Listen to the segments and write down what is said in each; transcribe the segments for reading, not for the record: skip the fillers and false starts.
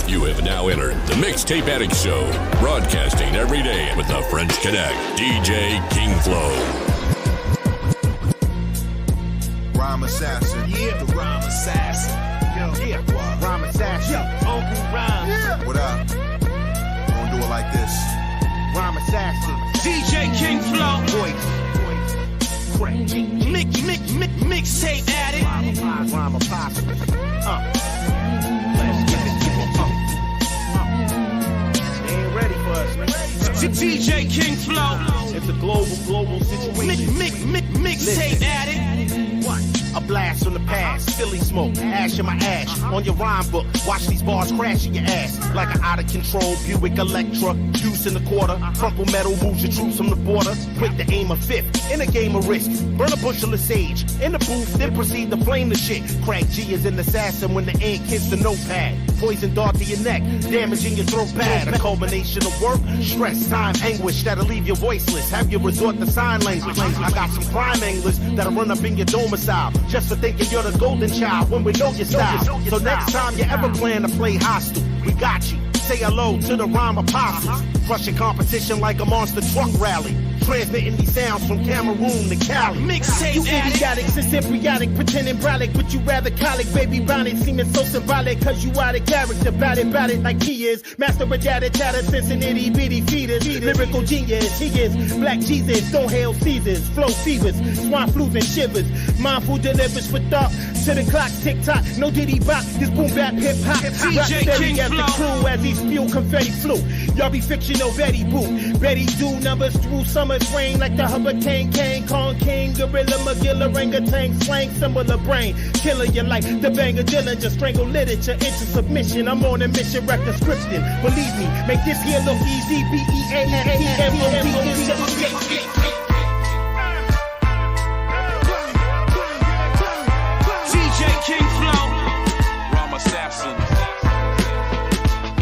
You have now entered the Mixtape Addict Show, broadcasting every day with the French Connect, DJ King Flow. Rhyme Assassin. Yeah, the Rhyme Assassin. Yeah, Rhyme Assassin. Yeah, Uncle Rhyme. Yeah. What up? Gonna do it like this. Rhyme Assassin. DJ King Flow. Mixtape Addict. Rhyme Apostle. Let's get it. They ain't ready for us, man. DJ King Flow. It's a global situation. Mixtape Addict. What? A blast from the past, Philly smoke, ash in my ash. On your rhyme book, watch these bars crash in your ass. Like an out of control Buick Electra, juice in the quarter. Crumple metal moves your troops from the border. Quick to aim a fifth, in a game of risk. Burn a bushel of sage, in the booth, then proceed to flame the shit. Crack G is an assassin when the ink hits the notepad. Poison dart to your neck, damaging your throat bad. A culmination of work, stress, time, anguish that'll leave you voiceless. Have you resort to sign language. I got some crime anglers that'll run up in your domicile. Just for thinking you're the golden child when we know your style. So next time you ever plan to play hostile, we got you. Say hello to the rhyme apostles. Crushing competition like a monster truck rally. Transmitting these sounds from Cameroon to Cali. Mixtape you idiotics is embryonic, pretending brolic, but you rather colic. Baby bonnet seeming so symbolic, cause you out of character. Bout it like he is. Master of data chatter, since an itty bitty fetus. Lyrical genius, he is. Black Jesus, don't hail Caesars. Flow fevers, swine flus and shivers. Mindful delivers with thought to the clock. Tick tock, no diddy bop. This boom bap hip hop. Rock steady as the crew as he spew confetti flew. Y'all be fictional Betty Boop. Betty do numbers through summer's rain like the hurricane. King Kong King, gorilla, McGill, orangutan, slang, symbol of brain. Killer you like the banger Dylan, just strangle literature into submission. I'm on a mission, record scripting. Believe me, make this here look easy. B-E-A-N-T-M-O-D. DJ King Flow. Rhyme Assassin.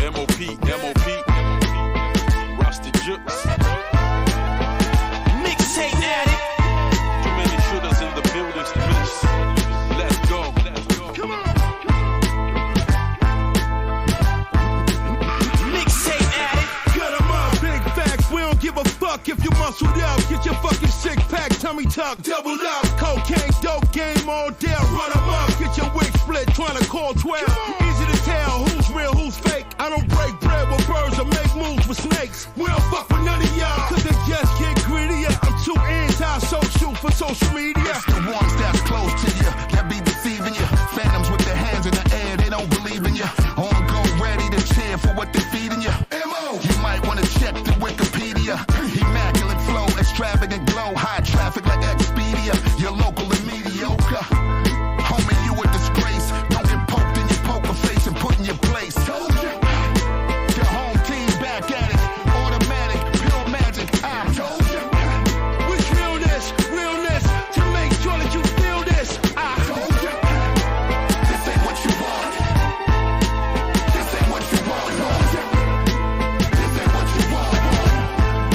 M.O.P. Rusty Jukes. Mixtape Addict. Too many shooters in the buildings to miss. Let's go. Come on. Mixtape Addict. Cut 'em up, big facts. We don't give a fuck if you muscled up. Get your fucking six pack, tummy tuck, doubled up. Cocaine, dope game all day. Run 'em up, get your wig split, trying to call 12. Easy to tell who's real, who's fake. I don't break bread with birds or make moves with snakes. We don't fuck with none of y'all, cause they just get greedier. I'm too anti-social for social media. It's the ones that's close to you that be deceiving you. Phantoms with their hands in the air, they don't believe in you. On go ready to cheer for what they're feeding you. You might want to check the Wikipedia. Immaculate flow, extravagant glow, high traffic like Expedia. You're local and mediocre. Homie, you a disgrace. Don't get poked in your poker face and put in your place. Your home team back at it. Automatic, pure magic. I'm told you. With realness, to make sure that you feel this. I Told you. This ain't what you want. This ain't what you want. Told you. This ain't what you want.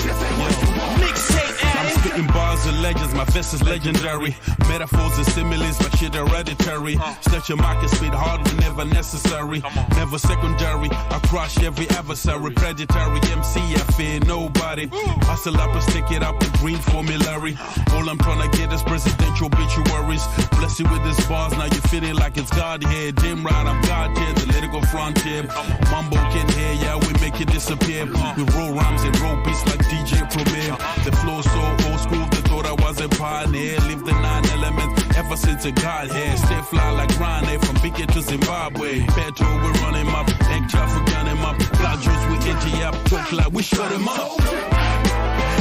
This ain't what you want. Mixtape I'm Addict. spitting bars of legends, my vest is legendary. Metaphors and similes, my shit hereditary. Snatch your market, spit hard whenever necessary. Never secondary, I crush every adversary. Predatory MC, I fear nobody. Hustle up and stick it up with green formulary. All I'm trying to get is presidential obituaries. Bless you with these bars, now you feeling like it's God here. Dim right, I'm God here, the lyrical frontier. Mumbo can hear, yeah, we make it disappear. We roll rhymes and roll beats like DJ Premier. The flow so old school, they thought I was a pioneer. Live the 9 elements ever since I got here. Stay fly like Ryan from Big to Zimbabwe. Petrol, we're running up. Egg traffic, gun him up. Blood juice, we edgy up. Talk like we shut him up.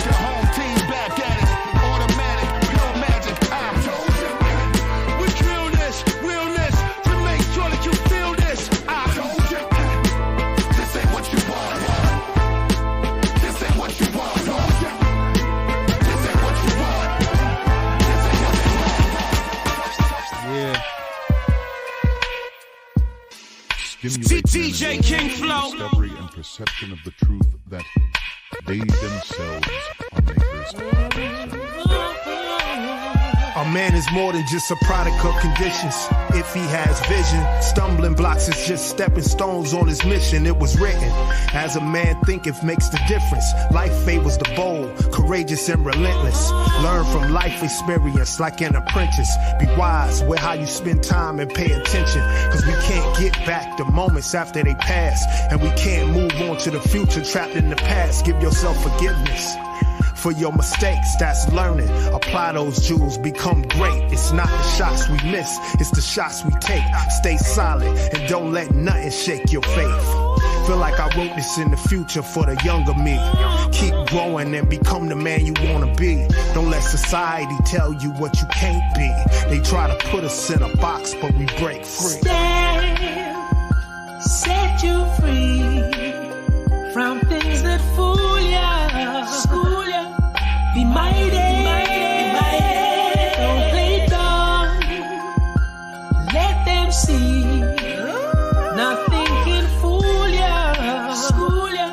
Your home team back at it. Automatic, pure magic. I'm told you. with realness, to make sure that you feel this. I Told you. This ain't what you want. This ain't what you want. Told you. This ain't what you want. This ain't what you want. Yeah. DJ King Flow. Discovery and perception of the truth that they themselves are makers of themselves. A A man is more than just a product of conditions. If he has vision, stumbling blocks is just stepping stones on his mission. It was written, as a man thinketh makes the difference. Life favors the bold, courageous and relentless. Learn from life experience like an apprentice. Be wise with how you spend time and pay attention. Cause we can't get back the moments after they pass. And we can't move on to the future trapped in the past. Give yourself forgiveness for your mistakes, that's learning. Apply those jewels, become great. It's not the shots we miss, it's the shots we take. Stay solid and don't let nothing shake your faith. Feel like I wrote this in the future for the younger me. Keep growing and become the man you wanna be. Don't let society tell you what you can't be. They try to put us in a box, but we break free. Set you free from things that fool ya, school ya. Be mighty, don't play dumb. Let them see, nothing can fool ya, school ya.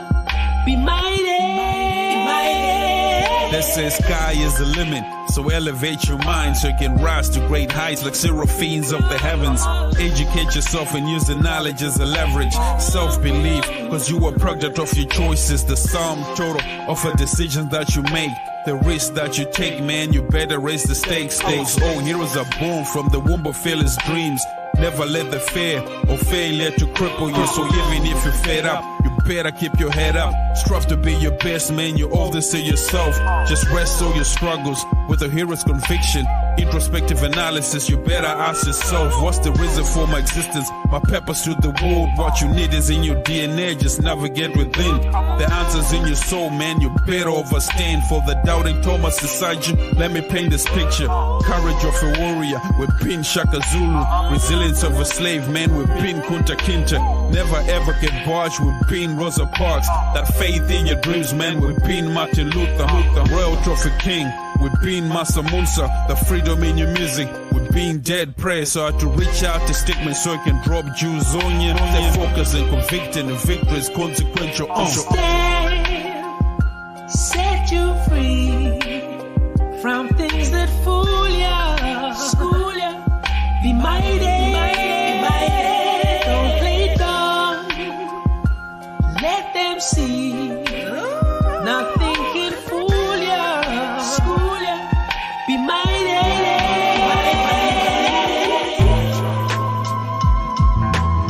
Be mighty. They say sky is the limit, so elevate your mind so you can rise to great heights like seraphims of the heavens. Educate yourself and use the knowledge as a leverage. Self-belief, cause you are a product of your choices. The sum total of the decisions that you make. The risk that you take, man, you better raise the stakes. Oh, heroes are born from the womb of fearless dreams. Never let the fear or failure to cripple you. So even if you're fed up, you better keep your head up. Strive to be your best, man, you owe this to yourself. Just wrestle your struggles with a hero's conviction. Introspective analysis, you better ask yourself, what's the reason for my existence? My purpose to the world, what you need is in your DNA, just navigate within. The answer's in your soul, man, you better overstand. For the doubting Thomas inside you, let me paint this picture. Courage of a warrior, we've been Shaka Zulu. Resilience of a slave, man, we've been Kunta Kinte. Never ever get barged, we've been Rosa Parks. That faith in your dreams, man, we've been Martin Luther. Royal Trophy King, we've been Massa Munsa. The freedom in your music, we've been dead prey. So I had to reach out to stickmen so I can drop Jews on you. Stay focused and convicted, and victory is consequential. Set you free from things that fool ya, school ya. Be mighty, don't play dumb. Let them see, nothing can fool ya, school ya. Be mighty.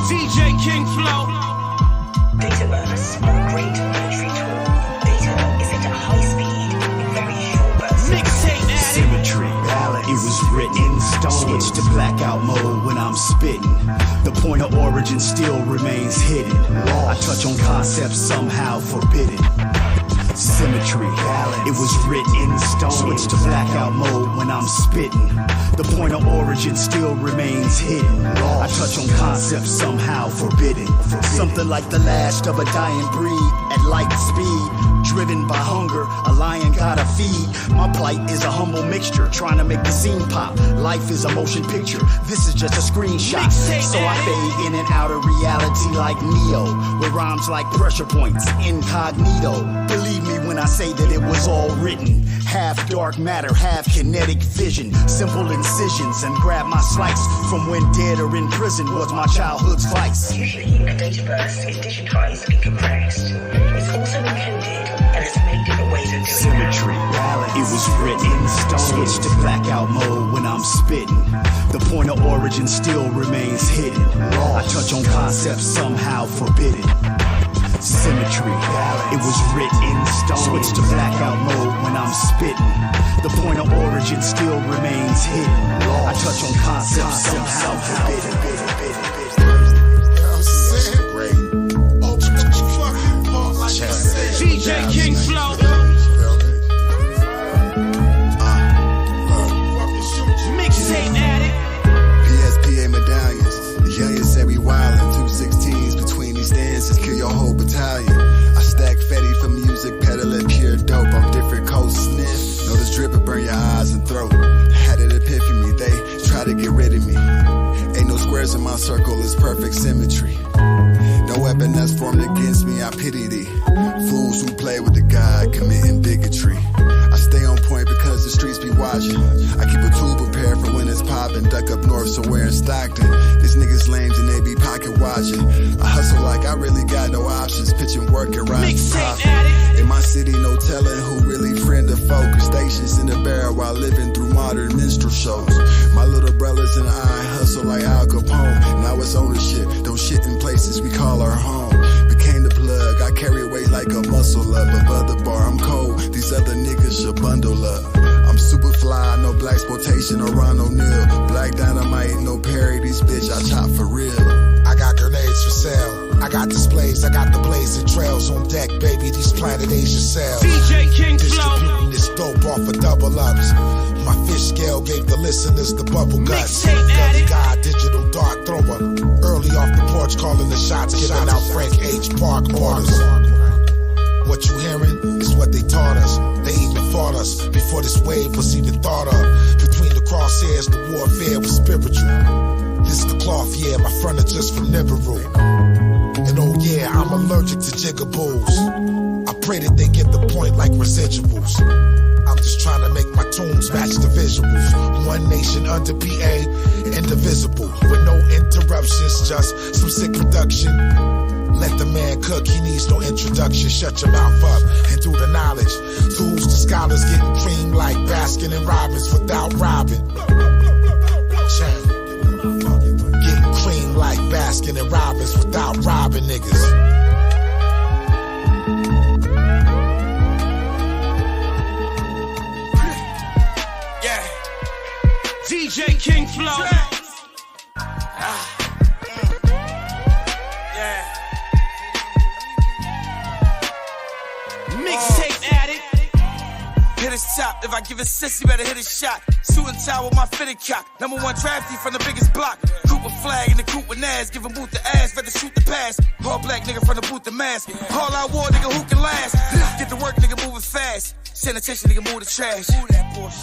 DJ King Flow. Dataverse, a great military tool. Data is at a high speed in very short bursts. Mixtape Addict. Symmetry, it was written in stone. Switch to blackout mode when I'm spitting. The point of origin still remains hidden. I touch on concepts somehow forbidden. Symmetry, it was written in stone. Switch to blackout mode when I'm spitting. The point of origin still remains hidden. I touch on concepts somehow forbidden. Something like the last of a dying breed at light speed. Driven by hunger, a lion gotta feed. My plight is a humble mixture, trying to make the scene pop. Life is a motion picture, this is just a screenshot. So I fade in and out of reality like Neo, with rhymes like pressure points, incognito. Believe me when I say that it was all written. Half dark matter, half kinetic vision. Simple incisions and grab my slice from when dead or in prison was my childhood's vice. Usually a data burst is digitized and compressed. It's also encoded, and there's many different ways of doing Symmetry, it was written in stone. Switch to blackout mode when I'm spitting. The point of origin still remains hidden. I touch on concepts somehow forbidden. Symmetry, it was written in stone. Switch to blackout mode when I'm spitting. The point of origin still remains hidden. I touch on concepts somehow forbidden. DJ King Flow. Mixtape Addict. PSPA medallions. The youngest said we wildin'. 216s between these stances, kill your whole battalion. I stack Fetty for music, peddling pure dope. I'm different coast sniff. Know this drip will burn your eyes and throat. Had an epiphany, they try to get rid of me. Ain't no squares in my circle, it's perfect symmetry. Don't No weapon that's formed against me, I pity thee. Fools who play with the God, committing bigotry. I stay on point because the streets be watching. I keep a tool prepared for when it's popping. Duck up north somewhere in Stockton. These niggas lames and they be pocket watching. I hustle like I really got no options. Pitching work and riding profit. In my city, no telling who really friend or foe. Stations in the barrel while living through modern minstrel shows. My little brothers and I hustle like Al Capone. Now it's ownership. Don't shit in places we call our home. Became the plug. I carry weight like a muscle up. Above the bar, I'm cold. These other niggas should bundle up. I'm super fly, no black exploitation or Ron O'Neal. Black dynamite, no parodies, bitch. I chop for real. I got grenades for sale. I got displays, I got the blazing trails on deck, baby. These Planet Asia sales. DJ King Distributing this dope off of double ups. My fish scale gave the listeners the bubble guts. Gully God, digital dart thrower. Early off the porch, calling the shots, giving out Frank H. Park orders. What you hearing is what they taught us. They even fought us before this wave was even thought of. Between the crosshairs, the warfare was spiritual. This the cloth, yeah, my frontage just from Nibiru. And oh yeah, I'm allergic to jigaboos. I pray that they get the point like residuals. I'm just trying to make my tunes match the visuals. One nation under PA, indivisible. With no interruptions, just some sick production. Let the man cook, he needs no introduction. Shut your mouth up and do the knowledge. Fools to scholars getting cream like Baskin and Robbins without robbing. Getting cream like Baskin and Robbins without robbing niggas. Yeah. DJ King Flow. Mixtape Addict. Hit his top, if I give a sissy, better hit his shot. Suit and tie with my fitted cock. Number one drafty from the biggest block. Cooper flag in the coupe with Nas. Give him boot the ass, better shoot the pass. All black nigga from the boot the mask. All out war, nigga, who can last? Get to work, nigga, moving fast. Sanitation, nigga, move the trash.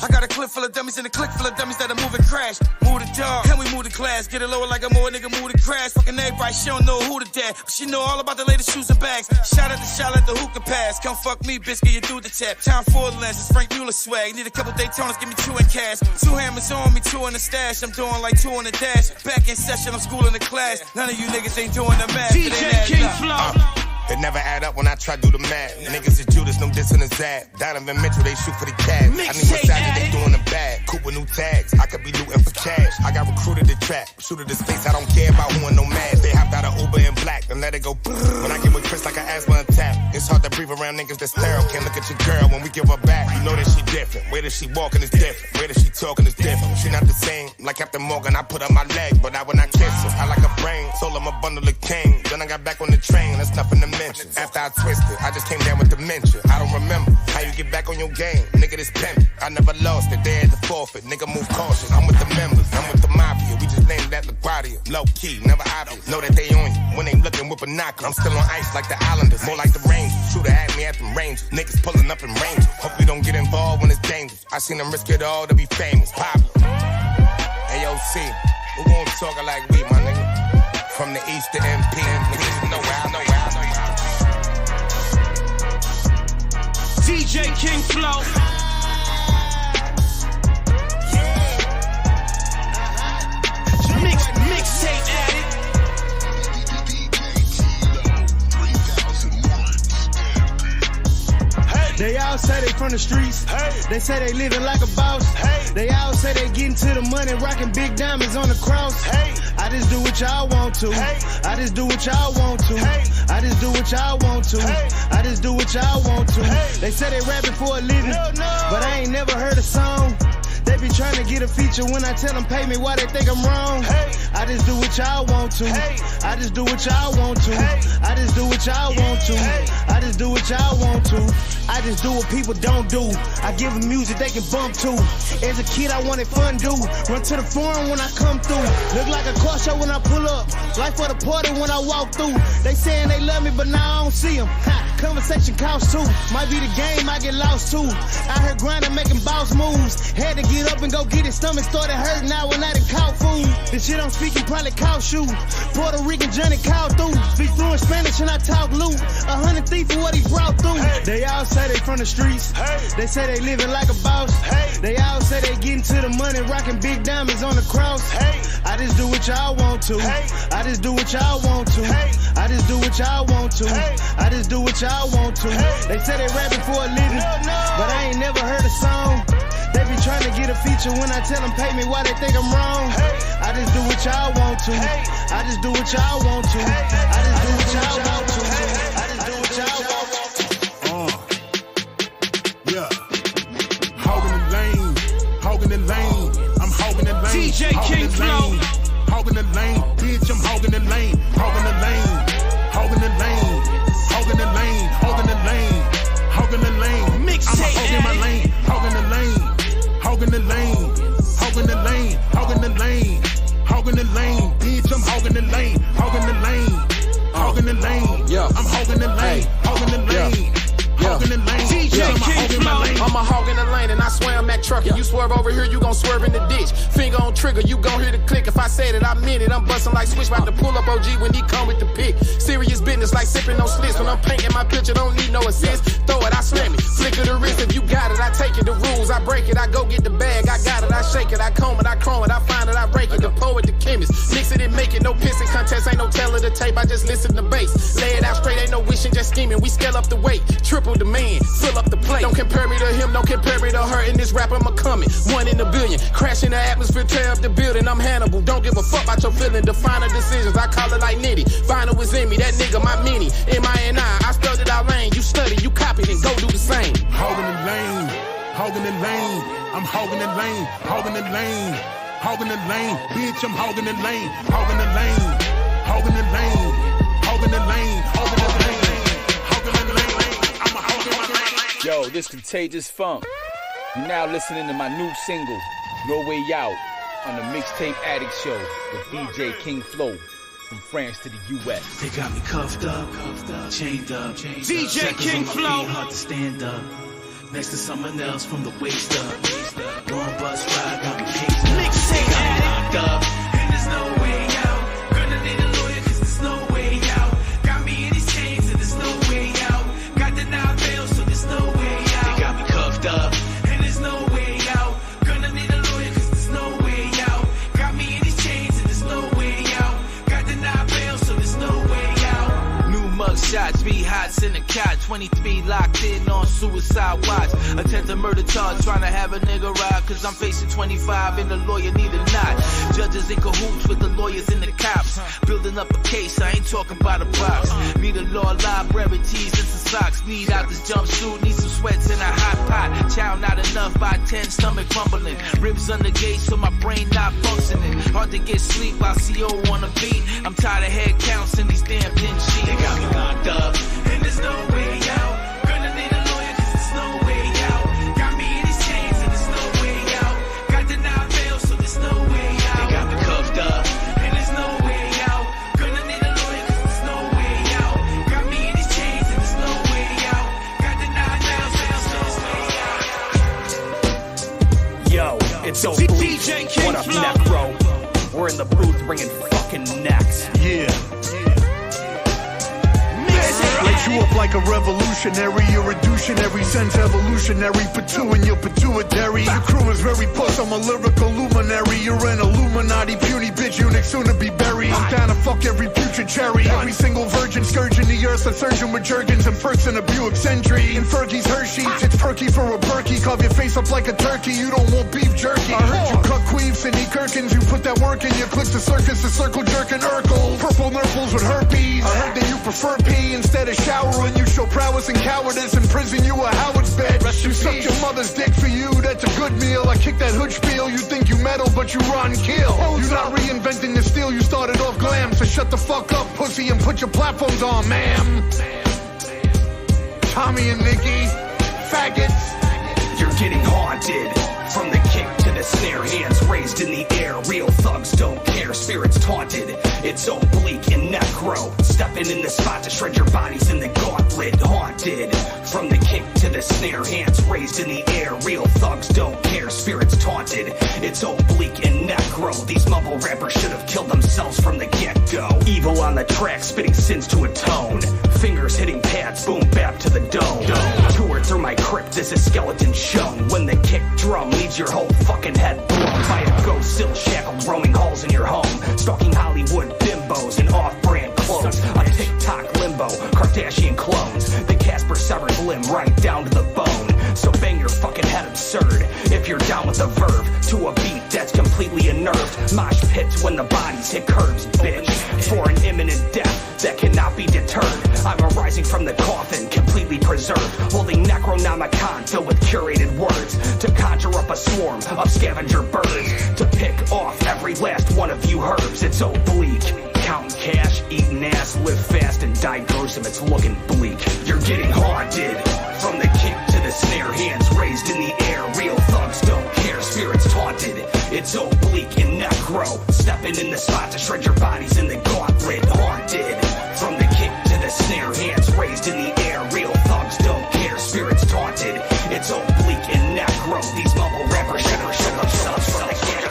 I got a clip full of dummies and a click full of dummies that are moving crash. Move the dog, and we move the class. Get it lower like a more nigga, move the crash. Fucking everybody, she don't know who the dad. But she know all about the latest shoes and bags. Shout out the hookah pass. Come fuck me, bitch, get you through the tap. Time for the lenses, Frank Mueller swag. Need a couple Daytonas, give me 2 in cash. 2 hammers on me, 2 in the stash. I'm doing like 2 on the dash. Back in session, I'm schooling the class. None of you niggas ain't doing the math. DJ King Flow. It never add up when I try to do the math. Niggas is Judas, no diss in the Zab. Donovan Mitchell, they shoot for the cash. I need Massager, they doing the bag. Cooper new tags, I could be looting for cash. I got recruited to trap, shooter to space, I don't care about who and no mad. They hopped out of Uber in black and let it go. When I get with Chris like an asthma attack. It's hard to breathe around niggas that's sterile. Can't look at your girl when we give her back. You know that she different. Where does she walking is different. Where does she talking is different. She not the same. Like Captain Morgan, I put up my leg, but I when I kiss her. I like a brain, sold him a bundle of cane. Then I got back on the train, that's nothing to mention. After I twisted, I just came down with dementia. I don't remember how you get back on your game. Nigga, this pimp. I never lost it, they had to forfeit. Nigga, move cautious. I'm with the members, I'm with the mafia. We just named that LaGuardia. Low key, never obvious. Know that they on you when they looking with binoculars. I'm still on ice like the Islanders, more like the Rangers. Shooter at me at them ranges. Niggas pulling up in ranges. Hope you don't get involved when it's dangerous. I seen them risk it all to be famous. Popular. AOC, who won't talk like we, my nigga? From the east to MP, niggas know where I know. DJ King Flow. Mixtape Addict. They all say they from the streets. They say they living like a boss. They all say they getting to the money, rocking big diamonds on the cross. I just do what y'all want to. I just do what y'all want to. I just do what y'all want to. I just do what y'all want to. They say they rapping for a living, but I ain't never heard a song. They be trying to get a feature when I tell them pay me why they think I'm wrong. I just do what y'all want to. I just do what y'all want to. I just do what y'all want to. I just do what y'all want to. I just do what people don't do. I give them music they can bump to. As a kid I wanted fun do. Run to the forum when I come through. Look like a car show when I pull up. Life for the party when I walk through. They saying they love me but now I don't see them. Conversation costs too. Might be the game I get lost too. I heard grinding making boss moves. Had to get up and go get it. Stomach started hurting now when I done caught food. This shit I'm speaking, probably cost you. Puerto Rican Johnny called through. Speak fluent Spanish and I talk loot. 100 thief for what he brought through. They all say they from the streets. They say they living like a boss. They all say they getting to the money, rocking big diamonds on the cross. I just do what y'all want to. I just do what y'all want to. I just do what y'all want to. I just do what y'all want to. They say they rapping for a living, but I ain't never heard a song. They be trying to get a feature when I tell them pay me why they think I'm wrong. I just do what y'all want to. I just do what y'all want to. I just do what y'all want to. I just do what y'all want to. Yeah. Hogging the lane, hogging the lane. I'm hogging the lane. DJ King Flow. Hogging the lane, bitch, I'm hogging the lane. Hogging the lane, hogging the lane. Hogging the lane, hogging the lane. Hogging the lane. Mixtape Addict. My lane, hogging the lane. Hogging the lane, hogging the lane, hogging the lane, hogging the lane, bitch, I'm hogging the lane, hogging the lane, hogging the lane, yeah, I'm hogging the lane, hogging the lane, hogging the lane, DJ King Flow. I'm a hog in the lane and I swear I'm Mac trucking. You swerve over here, you gon' swerve in the ditch. Finger on trigger, you gon' hear the click. If I said it, I meant it. I'm busting like switch, about to pull up OG when he come with the pick. Serious business like sipping on slits. When I'm painting my picture, don't need no assist. Throw it, I slam it. Flick of the wrist, if you got it, I take it. The rules, I break it. I go get the bag, I got it, I shake it. I comb it, I chrome it, I find it, I break it. The poet, the chemist. Mix it and make it. No pissing contest, ain't no tell of the tape. I just listen to bass. Lay it out straight, ain't no wishing, just scheming. We scale up the weight, triple the man, fill up the plate. Don't compare me to him, don't compare me to her. In this rap, I'm a coming. 1 in a billion. Crash in the atmosphere, tear up the building. I'm Hannibal. Don't give a fuck about your feeling. Define the decisions. I call it like nitty. Vinyl was in me. That nigga, my mini. M-I-N-I. I spelled it out lane. You study, you copy, then go do the same. Hogging the lane. Hogging the lane. I'm hogging the lane. Hogging the lane. Hogging the lane. Bitch, I'm hogging the lane. Hogging the lane. Hogging the lane. Hogging the lane. Hogging the lane. Hogging the lane. I'm a hogging my lane. Yo, this Contagious Funk. You're now listening to my new single, No Way Out, on the Mixtape Addict Show with DJ King Flow from France to the U.S. They got me cuffed up, chained up. DJ King Flow. Hard to stand up. Next to someone else from the waist up. Long bus ride got me caged up. Mixtape Addict. Locked up, and there's no way out. Gonna need a lawyer 'cause there's no way out. Got me in these chains and there's no way out. Got denied bail so there's no way out. They got me cuffed up. No way out. Gonna need a lawyer 'cause there's no way out. Got me in these chains and there's no way out. Got denied bail so there's no way out. New mug shots, 3 hots in the cot, 23 locked in on suicide watch. Attempted murder charge, trying to have a nigga ride 'cause I'm facing 25 and the lawyer need a knot. Judges in cahoots with the lawyers and the cops. Building up a case, I ain't talking about a box. Need a law library, tees and some socks. Need out this jumpsuit, need some sweats in a hot pot. Chow not enough by 10, stomach fumbling. Ribs on the gate so my brain not functioning. Hard to get sleep while CO on a beat. I'm tired of head counts in these damn thin sheets. They got me locked up and there's no way out. Gonna need a lawyer 'cause there's no way out. Got me in these chains and there's no way out. Got denied bail so there's no way out. They got me cuffed up and there's no way out. Gonna need a lawyer 'cause there's no way out. Got me in these chains and there's no way out. Got denied bail so there's no way out. Yo, it's OP. What up, Necro? We're in the booth bringing fucking necks. Yeah. Light you up like a revolutionary, you're reductionary, sense evolutionary, pursuing your pituitary. Your crew is very puss, I'm a lyrical luminary. You're an Illuminati, puny bitch, eunuch soon to be buried. I'm down to fuck every future cherry. Every single virgin scourging the earth, a surgeon with jergens and perks in a Buick Sentry. In Fergie's Hershey's, it's perky for a Berkey. Carve your face up like a turkey, you don't want beef jerky. I heard you cut queefs and eat Kirkins, you put that work in, you click the circus, the circle jerking Urkel. Purple nurples with herpes, I heard that you prefer pee instead of showering. You show prowess and cowardice, in prison you a Howard's bed. You suck your mother's dick for you, that's a good meal. I kick that hood spiel, you think you metal but you run kill. You're not reinventing the steel, you started off glam. So shut the fuck up pussy and put your platforms on, ma'am. Tommy and Nikki, faggots. You're getting haunted. From the kick to the snare, hands raised in the air. Real thugs don't care, spirits taunted. It's oblique and necro. Stepping in the spot to shred your bodies in the gauntlet. Haunted. From the king kick to the snare, hands raised in the air. Real thugs don't care, spirits taunted. It's oblique and necro. These mumble rappers should have killed themselves from the get-go. Evil on the track, spitting sins to atone. Fingers hitting pads, boom bap to the dome. Tour through my crypt, this is skeleton shown. When the kick drum leaves your whole fucking head blown by a ghost, still shackled, roaming halls in your home. Stalking Hollywood bimbos in off-brand clothes. A TikTok limbo, Kardashian clones. The Casper severed limb right down to the bone. So bang your fucking head absurd if you're down with a verve to a beat that's completely unnerved. Mosh pits when the bodies hit curbs, bitch. For an imminent death that cannot be deterred. I'm arising from the coffin, completely preserved, holding Necronomicon filled with curated words to conjure up a swarm of scavenger birds to pick off every last one of you herbs. It's oblique. Counting cash, eating ass, live fast and die gruesome. It's looking bleak. You're getting haunted. From the kick to the snare, hands raised in the air. Real thugs don't care, spirits taunted. It's oblique and necro. Stepping in the spot to shred your bodies in the gauntlet. Haunted. From the kick to the snare, hands raised in the air. Real thugs don't care, spirits taunted. It's oblique and necro. These mumble rappers should themselves from the get.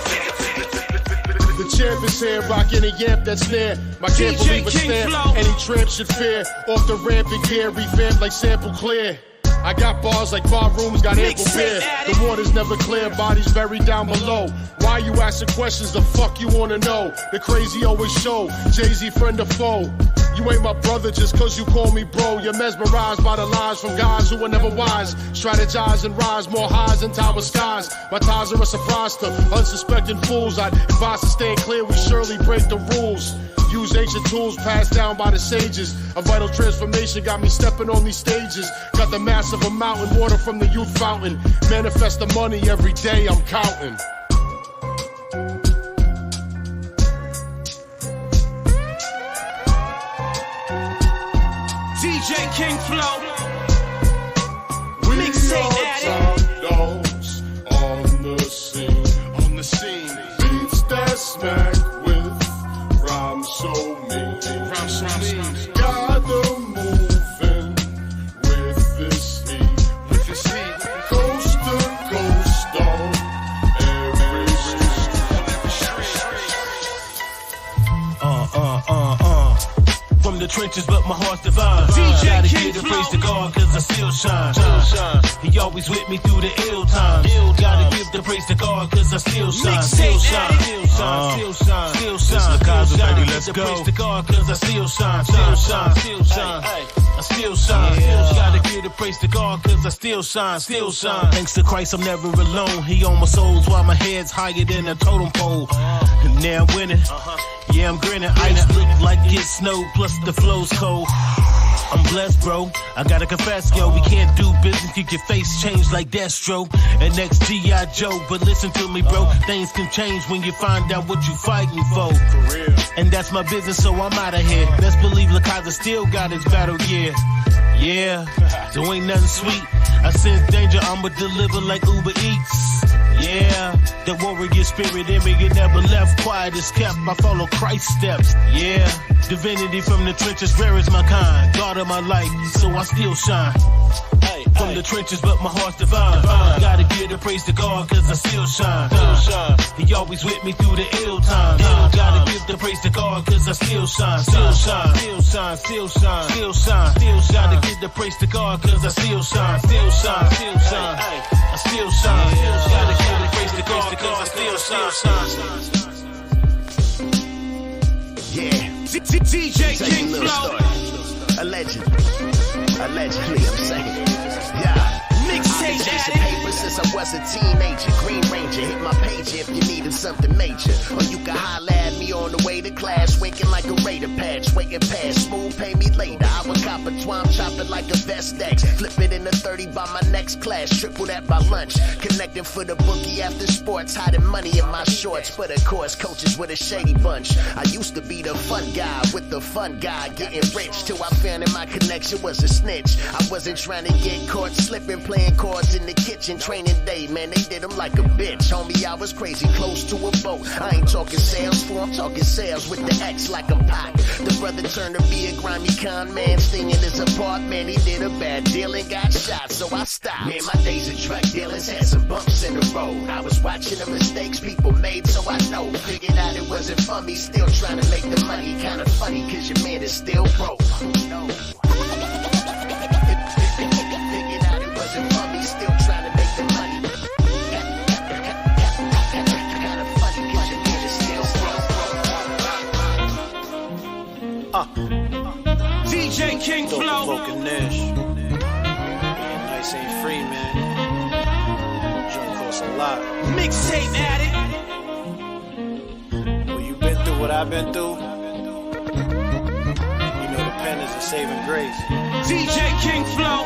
The champ is here, rocking a yamp that's near. My can't believe a stamp. Any tramp should fear. Off the ramp and gear, revamped like sample clear. I got bars like bar rooms, got ample beer. The water's never clear, bodies buried down below. Why you asking questions, the fuck you wanna know? The crazy always show, Jay-Z friend or foe. You ain't my brother just cause you call me bro. You're mesmerized by the lies from guys who were never wise. Strategize and rise more highs than tower skies. My ties are a surprise to unsuspecting fools. I'd advise to stay clear, we surely break the rules. Use ancient tools passed down by the sages. A vital transformation got me stepping on these stages. Got the mass of a mountain, water from the youth fountain. Manifest the money every day I'm counting. DJ King Flow. Mixtape Addict. Dogs on the scene. On the scene. Beats that smack with rhymes so mean. Got them moving with this heat. Coast to coast on every street. From the trenches, but my heart's divine. Gotta give the praise to God, cause I still shine. He always with me through the ill times. Gotta give the praise to God, cause I still shine. Still shine, still shine, still shine, still shine. Let's go. Praise to God, cause I still shine. Still shine, still shine. I still shine. Gotta give the praise to God, cause I still shine. Still shine. Thanks to Christ, I'm never alone. He on my souls while my head's higher than a totem pole. And now I'm winning. Yeah, I'm grinning. Ice look like it snowed, plus the flow's cold. I'm blessed, bro. I gotta confess, yo, we can't do business. Keep your face changed like Destro and next G.I. Joe. But listen to me, bro. Things can change when you find out what you fighting for. And that's my business, so I'm out of here. Best believe Lakaza still got his battle gear. Yeah, so ain't nothing sweet. I sense danger, I'ma deliver like Uber Eats. Yeah, the warrior spirit in me, it never left. Quiet as kept, I follow Christ's steps. Yeah, divinity from the trenches, rare is my kind. God of my life, so I still shine. From the trenches, but my heart's divine. Gotta give the praise to God, cause I still shine. He always with me through the ill times. Gotta give the praise to God, cause I still shine. Still shine, still shine, still shine, still shine, still shine. Gotta give the praise to God, cause I still shine. Still shine, still shine, I still shine. Gotta give the praise to God, cause I still shine. Yeah, DJ King Flow. Allegedly, I'm saying. Yeah. Mixtape Addict. Paper since I was a teenager. Green Ranger, hit my page if you needed something major. Or you can holler at me on the way to class, winking like a Raider patch, waiting past. Smooth, pay me later. I would cop a twine, chop it like a Vestex. Flip it in a 30 by my next class, triple that by lunch. Connecting for the bookie after sports, hiding money in my shorts. But of course, coaches with a shady bunch. I used to be the fun guy with the fun guy, getting rich till I found that my connection was a snitch. I wasn't trying to get caught slipping, playing playing cards in the kitchen, training day, man, they did them like a bitch. Homie, I was crazy, close to a boat. I ain't talking sales for, I'm talking sales with the X like a pot. The brother turned to be a grimy con man, stinging his apartment. He did a bad deal and got shot, so I stopped. Man, my days of drug dealers had some bumps in the road. I was watching the mistakes people made, so I know. Figured out it wasn't for me, still trying to make the money. Kinda funny, cause your man is still broke. No. Figured out it wasn't for me, still trying to make the money. Kinda funny, cause your man is still broke. DJ King Flow. Broken Nash. Nice ain't free, man. Joint costs a lot. Mixtape Addict. Well, you been through what I've been through. You know the pen is a saving grace. DJ King Flow.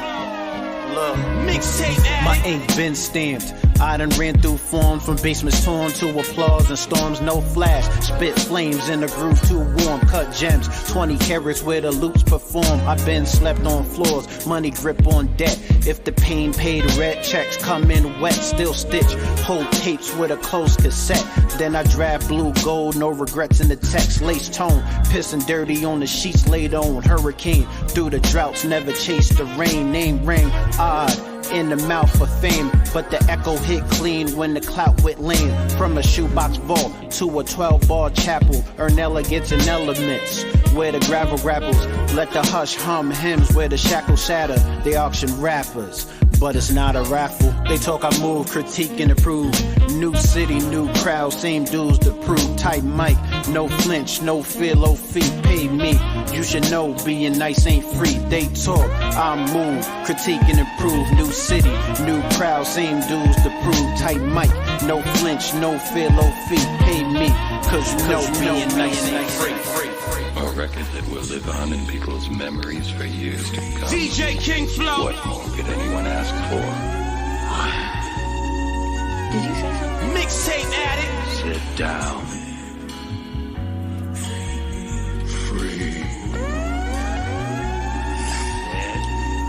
Look. Mixtape Addict. My ink been stamped. I done ran through forms from basements torn to applause and storms, no flash. Spit flames in the groove too warm, cut gems, 20 carats where the loops perform. I been slept on floors, money grip on debt. If the pain paid red, checks come in wet, still stitch. Hold tapes with a closed cassette. Then I draft blue gold, no regrets in the text. Lace tone, pissing dirty on the sheets laid on. Hurricane, through the droughts, never chased the rain. Name ring, odd. In the mouth for fame, but the echo hit clean when the clout went lean. From a shoebox vault to a 12-bar chapel, Ernella gets in elements where the gravel grapples. Let the hush hum hymns where the shackles shatter. They auction rappers, but it's not a raffle. They talk, I move, critique and approve. New city, new crowd, same dues to prove. Tight mic, no flinch, no fear, low feet. Pay me, you should know being nice ain't free. They talk, I move, critique and improve. New city, new crowd, same dues to prove. Tight mic, no flinch, no fear, low feet. Pay me, cause you know being nice ain't free. A record that will live on in people's memories for years to come. DJ King Flow. What more could anyone ask for? Did you say something? Mixtape Addict. Sit down. Free. Sit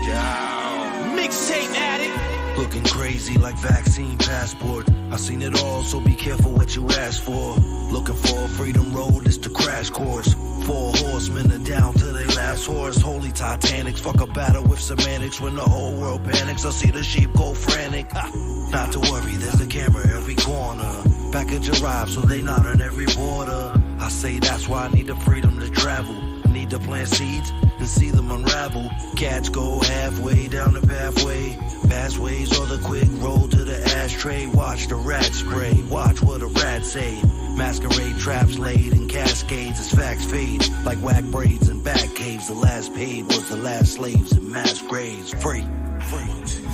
down. Mixtape Addict. Looking crazy like vaccine passport. I seen it all, so be careful what you ask for. Looking for a freedom road, it's the crash course. 4 horsemen are down to their last horse. Holy Titanics, fuck a battle with semantics. When the whole world panics, I see the sheep go frantic. Not to worry, there's a camera every corner. Package arrives, so they not on every border. I say that's why I need the freedom to travel. I need to plant seeds and see them unravel. Cats go halfway down the pathway. Fast ways or the quick road to the ashtray. Watch the rat spray, watch what a rat say. Masquerade traps laid in cascades as facts fade. Like whack braids and back caves. The last paid was the last slaves in mass graves. Free, free,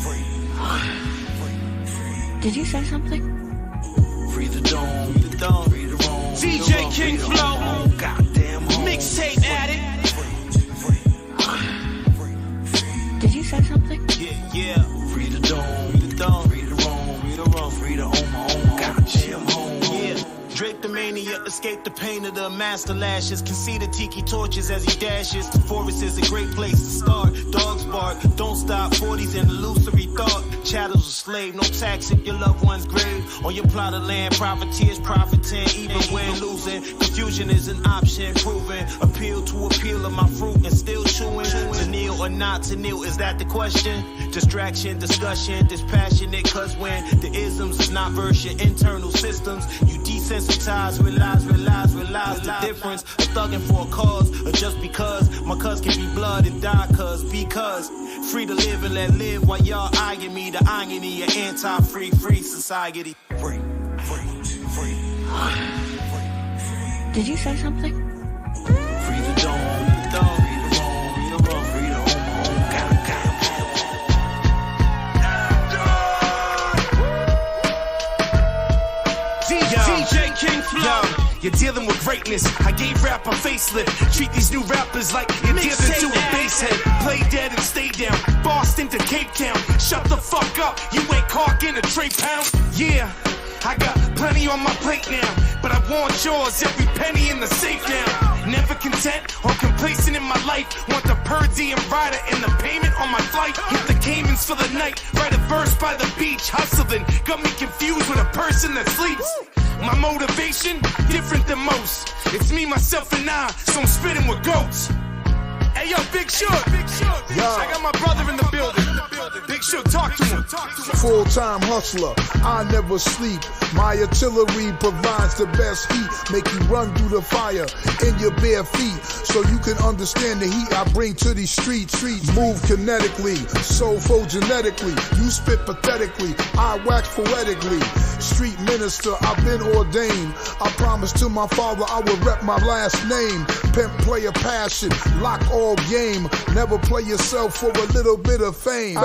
free. Did you say something? Free the dome, free the dome, free the roam. DJ King Flow. Goddamn home. Mixtape Addict. Did you say something? Yeah. Free the dome, free the dome, free the roam, free the roam, free the own my own goddamn home. Yeah. Drake the mania, escape the pain of the master lashes. Can see the tiki torches as he dashes. The forest is a great place to start. Dogs bark, don't stop. 40s and illusory thought. Chattel's a slave, no tax if your loved one's grave. On your plot of land, profiteers profiting, even when losing. Confusion is an option, proven. Appeal to appeal of my fruit and still chewing. To kneel or not to kneel, is that the question? Distraction, discussion, dispassionate. Cause when the isms is not verse your internal systems, you desensitize, realize the difference of thugging for a cause or just because. My cuz can be blood and die because free to live and let live while y'all eyeing me. The irony of anti-free society. Free. Did you say something? Free the dome, free the roam, free the roam, free the home, goddamn DJ King Flow. You're dealing with greatness. I gave rap a facelift. Treat these new rappers like you're dealing to a bass head. Play dead and stay down. Boston to Cape Town. Shut the fuck up. You ain't caulking a tray pound. Yeah. I got plenty on my plate now, but I want yours, every penny in the safe now. Never content or complacent in my life. Want the per diem rider and the payment on my flight. Hit the Caymans for the night, write a verse by the beach. Hustling, got me confused with a person that sleeps. My motivation, different than most. It's me, myself, and I, so I'm spitting with goats. Hey yo, Big Shook, I got my brother in the building. Big Shook, talk to him. Full-time hustler, I never sleep. My artillery provides the best heat. Make you run through the fire in your bare feet, so you can understand the heat I bring to these streets. Move kinetically, soulful genetically. You spit pathetically, I wax poetically. Street minister, I've been ordained. I promised to my father I would rep my last name. Pimp, player, passion, lock all game. Never play yourself for a little bit of fame.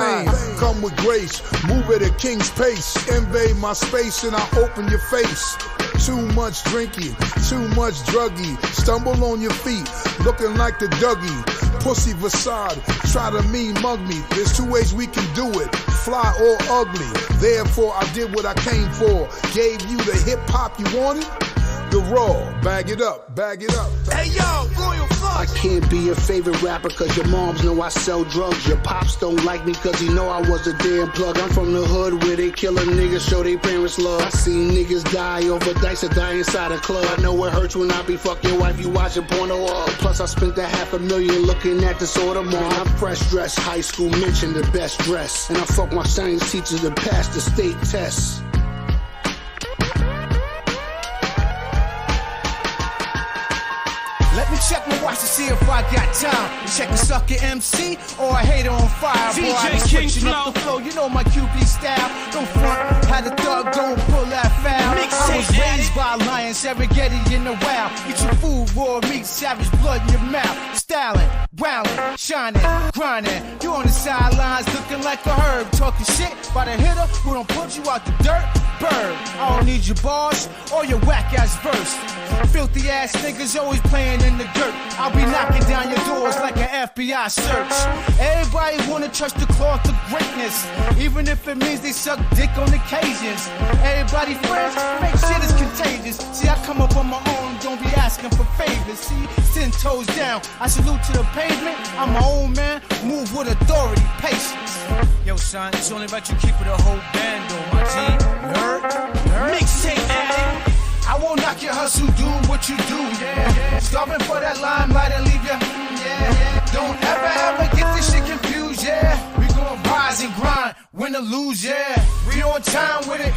Come with grace, move at a king's pace. Invade my space and I open your face. Too much drinking, too much druggy. Stumble on your feet, looking like the Dougie. Pussy facade, try to mug me. There's two ways we can do it, fly or ugly. Therefore I did what I came for. Gave you the hip hop you wanted, the raw. Bag it up, bag it up. Hey yo, Royal Flush. I can't be your favorite rapper cause your moms know I sell drugs. Your pops don't like me cause he know I was a damn plug. I'm from the hood where they kill a nigga, show they parents love. I seen niggas die over dice or die inside a club. I know it hurts when I be fuck your wife, you watching porno up. Plus I spent that $500,000 looking at this order mall. I'm fresh dressed, high school mentioned the best dress. And I fuck my science teachers to pass the state tests. Let me check my watch to see if I got time. Check a sucker MC or a hater on fire. Boy, I be switching up the flow, you know my QB style. Don't front, had a thug go and pull that foul. I was raised by lions, Serengeti in the wild. Eat your food, raw meat, savage blood in your mouth. Styling, wildin', shining, grinding. You on the sidelines looking like a herb. Talking shit by the hitter who don't put you out the dirt. Bird, I don't need your bars or your whack ass verse. Filthy ass niggas always playing in the dirt. I'll be knocking down your doors like an FBI search. Everybody wanna touch the cloth of greatness, even if it means they suck dick on occasions. Everybody friends, make shit is contagious. See, I come up on my own, don't be asking for favors. See, 10 toes down, I salute to the pavement. I'm my own man, move with authority, patience. Yo son, it's only about you keeping the whole band on my team. You heard? Mixtape Addict. I won't knock your hustle, do what you do, yeah. Starving for that limelight and leave you, yeah. Don't ever get this shit confused, yeah. We gon' rise and grind, win or lose, yeah. We on time with it,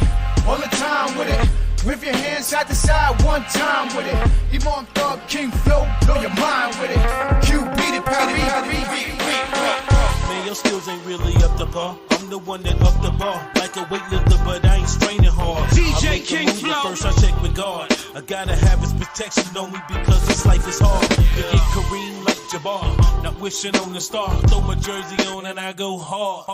all the time with it. Whip your hands side to side one time with it. Even on Thug King Flow, blow your mind with it. Q beat it, Man, your skills ain't really up to par. I'm the one that up the bar, like a weightlifter, but I ain't straining hard. DJ I make King a move, Flow. but first I check with God. I gotta have his protection on me because this life is hard. You get Kareem like Jabbar, not wishing on the star. Throw my jersey on and I go hard.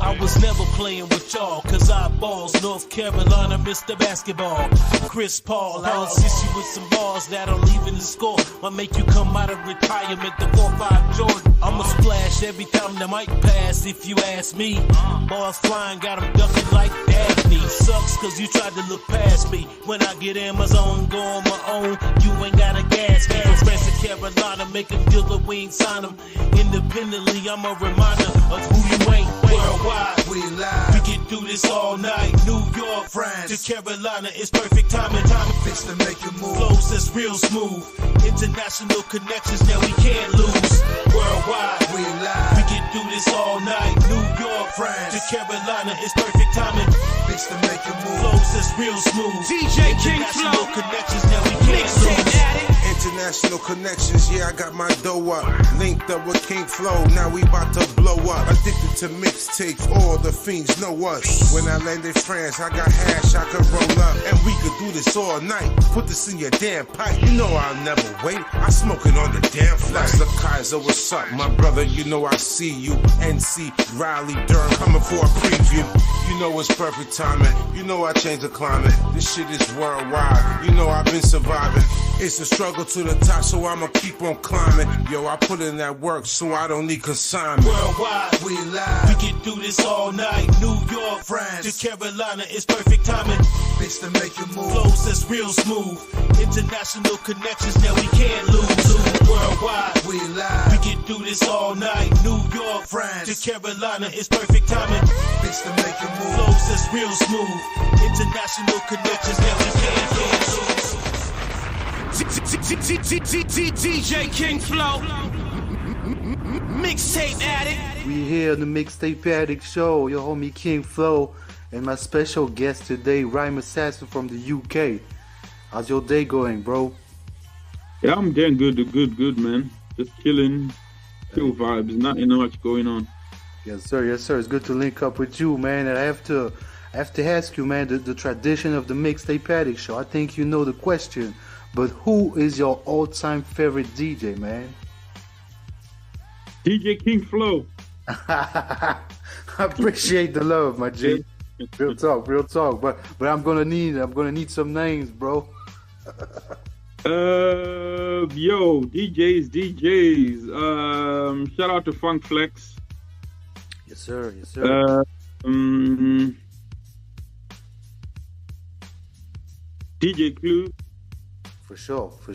I was never playing with y'all, cause I balls. North Carolina, Mr. Basketball. Chris Paul, I'll assist you with some balls that'll even the score. Might make you come out of retirement, the 4-5 Jordan. I'ma splash every time the mic pass, if you ask me. Balls flying, got them ducking like Daphne. Sucks cause you tried to look past me. When I get Amazon, go on my own, you ain't gotta gas me. From France to Carolina, make a deal that we ain't sign them. Independently, I'm a reminder of who you ain't. Worldwide, we live. We can do this all night. New York, France to Carolina, it's perfect timing. Fix to make you move. Flows that's real smooth. International connections that we can't lose. Worldwide, we live. We can do this all night. New York, France to Carolina, it's perfect timing. Fix to make you move. Flows that's real smooth. DJ King International Flow. connections that we can't Mixtape lose. Addict. International connections, yeah, I got my dough up. Linked up with King Flow, now we about to blow up. Addicted to mixtapes, all the fiends know us. When I landed France, I got hash, I could roll up. And we could do this all night. Put this in your damn pipe. You know I'll never wait. I smoke it on the damn flight. The Kaiser, what's up, my brother? You know I see you. NC, Riley, Durham, coming for a preview. You know it's perfect timing. You know I changed the climate. This shit is worldwide. You know I've been surviving. It's a struggle to the top, so I'ma keep on climbing. Yo, I put in that work, so I don't need consignment. Worldwide, we live. We can do this all night. New York, France, to Carolina, it's perfect timing. Bitch to make you move. Flows that's real smooth. International connections that we can't lose. Worldwide, we live. We can do this all night. New York, France, to Carolina, it's perfect timing. Bitch to make you move. Flows that's real smooth. International connections that we can't lose. DJ King Flow, Mixtape Addict. We here on the Mixtape Addict show, your homie King Flow, and my special guest today, Rhyme Assassin from the UK. How's your day going, bro? Yeah, I'm getting good, man. Just chilling, chill vibes, nothing much going on. Yes, sir. It's good to link up with you, man. And I have to ask you, man, the tradition of the Mixtape Addict show. I think you know the question. But who is your all-time favorite DJ, man? DJ King Flow. I appreciate the love, my G. Real talk. But I'm gonna need some names, bro. DJs. Shout out to Funk Flex. Yes, sir. DJ Clue. For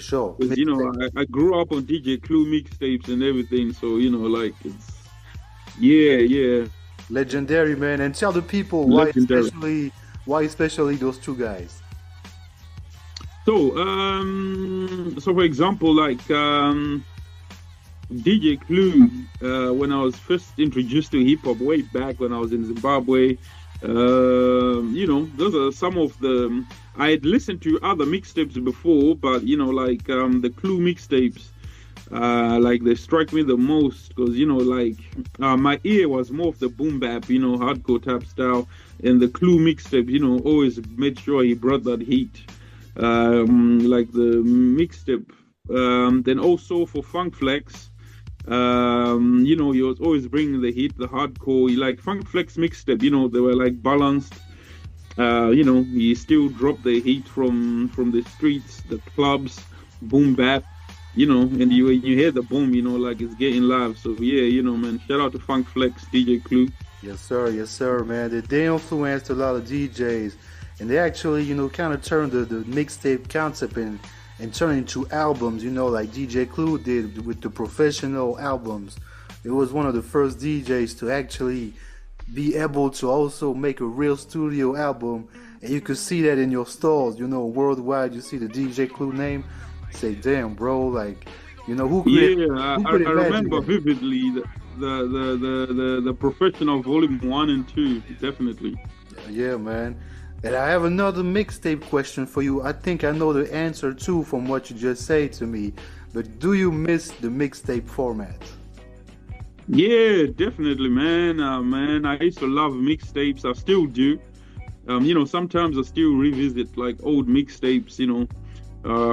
sure. Because, you know, I grew up on DJ Clue mixtapes and everything, so, you know, like, it's... Yeah. Legendary, man. And tell the people why especially those two guys. So for example, like, DJ Clue, when I was first introduced to hip-hop way back when I was in Zimbabwe, you know, those are some of the... I had listened to other mixtapes before, but, you know, like, the Clue mixtapes, like, they strike me the most, because, you know, like, my ear was more of the boom bap, you know, hardcore type style, and the Clue mixtape, you know, always made sure he brought that heat, like the mixtape. Then also for Funk Flex, you know, he was always bringing the heat, the hardcore. Like Funk Flex mixtape, you know, they were like balanced. You know, he still dropped the heat from the streets, the clubs, boom bap, you know, and when you hear the boom, you know, like it's getting live. So yeah, you know, man, shout out to Funk Flex, DJ Clue. Yes, sir, man. They influenced a lot of DJs, and they actually, you know, kind of turned the mixtape concept and turn into albums, you know, like DJ Clue did with the professional albums. It was one of the first DJs to actually be able to also make a real studio album, and you could see that in your stores, you know, worldwide. You see the DJ Clue name, say, damn, bro, like, you know, who could I remember vividly the professional volume 1 and 2, definitely. Yeah, man. And I have another mixtape question for you. I think I know the answer too from what you just said to me. But do you miss the mixtape format? Yeah, definitely, man. I used to love mixtapes. I still do. You know, sometimes I still revisit like old mixtapes, you know,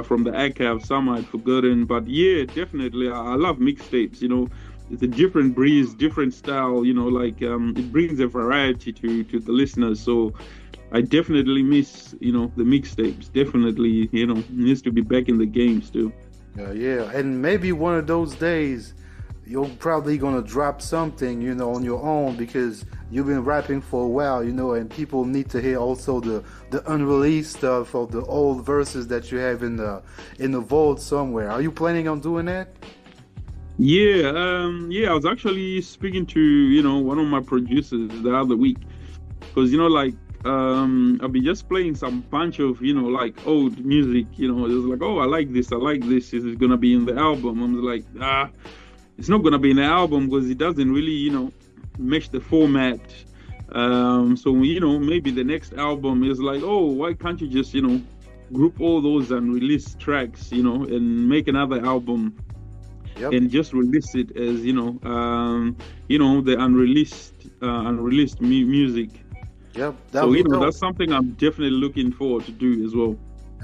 from the archive. Some I'd forgotten. But yeah, definitely, I love mixtapes. You know, it's a different breeze, different style. You know, like it brings a variety to the listeners. So I definitely miss, you know, the mixtapes. Definitely, you know, needs to be back in the game still. Yeah, and maybe one of those days you're probably gonna drop something, you know, on your own, because you've been rapping for a while, you know, and people need to hear also the unreleased stuff of the old verses that you have in the vault somewhere. Are you planning on doing that? Yeah, I was actually speaking to, you know, one of my producers the other week, because, you know, like, I'll be just playing some bunch of, you know, like old music, you know, it's like, oh, I like this, is it gonna be in the album? I'm like, it's not gonna be in the album because it doesn't really, you know, match the format. So, you know, maybe the next album is like, oh, why can't you just, you know, group all those unreleased tracks, you know, and make another album. Yep. And just release it as, you know, the unreleased music. Yep. So, you know, that's something I'm definitely looking forward to do as well.